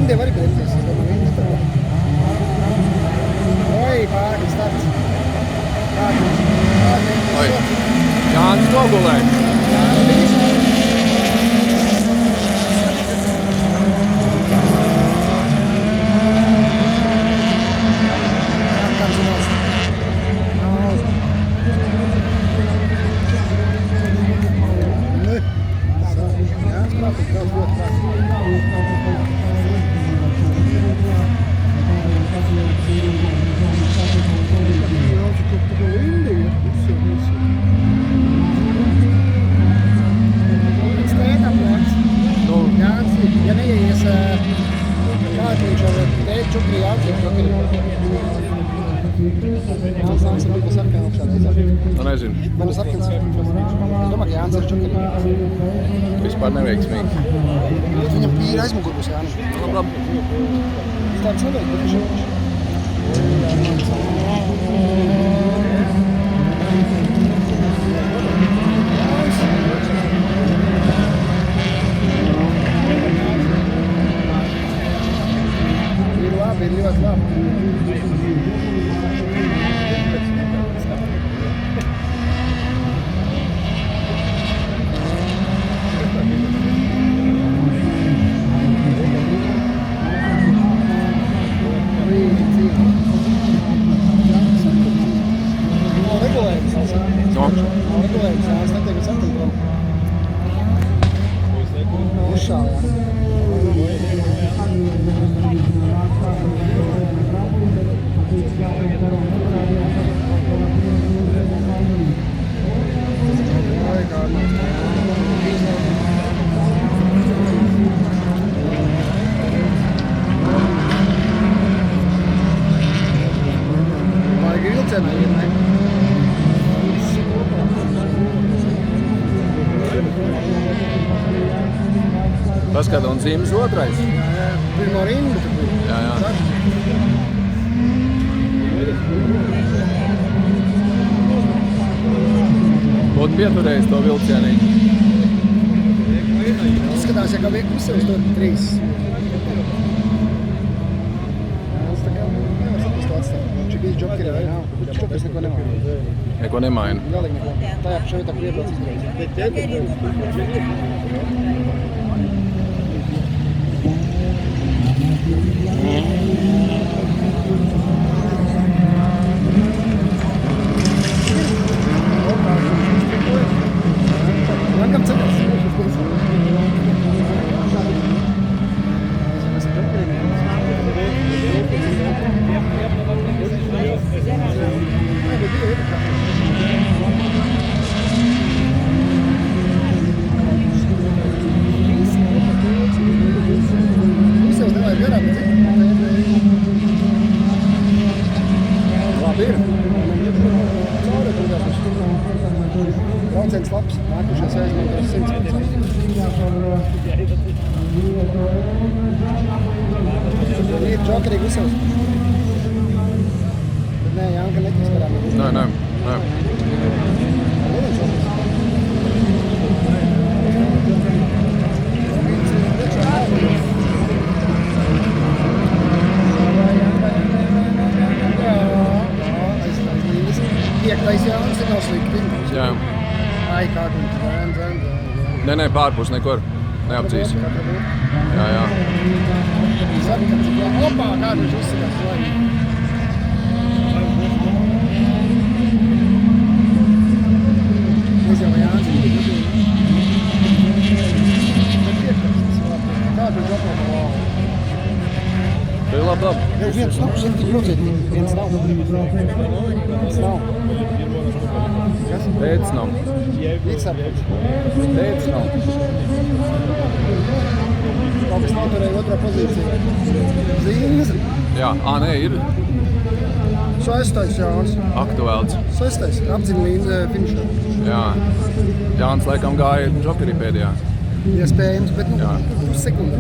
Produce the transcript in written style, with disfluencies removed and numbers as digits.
Indija var bremzēs. Oi, pāri, starts. Oi. Jānis nogulēja. Ja neies kādiņš ar teikt čukri jāatliek čukri. Jānis nāks ar bija sarkana augšā reizē. Nu, nezinu. Man ir sarkans. Es domāju, ka Jānis ir čukri. Vispār neveiksmīgi. Bet viņam pīri aizmugur būs Jānis. Labi. Tāds nevajag, bet viņš ir. Ir ļoti labi. Nav regulējums. Nav regulējums. Es neteiktu, ka septiņu. Ušā, jā. Vajag ilcenā iet, ne? Paskat, un Zīmes otrais. Pirmo rindu. Jā. Būtu pieturējis to vilcienīgu. Izskatās, ja kā visi uz to 3. Es tā kā nevar saprast to atstāt. Viņš ir bijis džokeri, vai? Viņš džokers neko nemaina. Neko nemaina. Galīgi neko. Tajā pašā vietā, kur iebrauc izdarīt. Lankam ceļās. Visiem nevajag garām, bet labi ir. Cauri turgās. Brauciens labs. Nākušais aizmantos 100%. Ir džokerīgi visos. Bet nē, Janka netiks garām. Nē. Piektais Jānis ir nav slikti. Jā. Ai, kā viņš zēn. Nē, pārpus nekur. Neapcīs. Jā. Sarkans, jā. Opā, kā viņš uzsikās laimīgi. Es jau Jānis ir. Bet piektais, tas ir labi. Kā viņš opā, wow. Bija labi. Jau viens nav, šeit tik brauciet, viens nav. Viens nav. Kas? Tētis nav. Līdzsarpēc. Tētis nav. Kaut kas noturēja otrā pozīcijā. Zīmes. Jā, nē, ir. Sestais Jānis. Aktuēls. Sestais. Apdzina līdz finišā. Jā. Jānis laikam gāja džokerī pēdējā. Iespējams, bet Jā. Sekundē.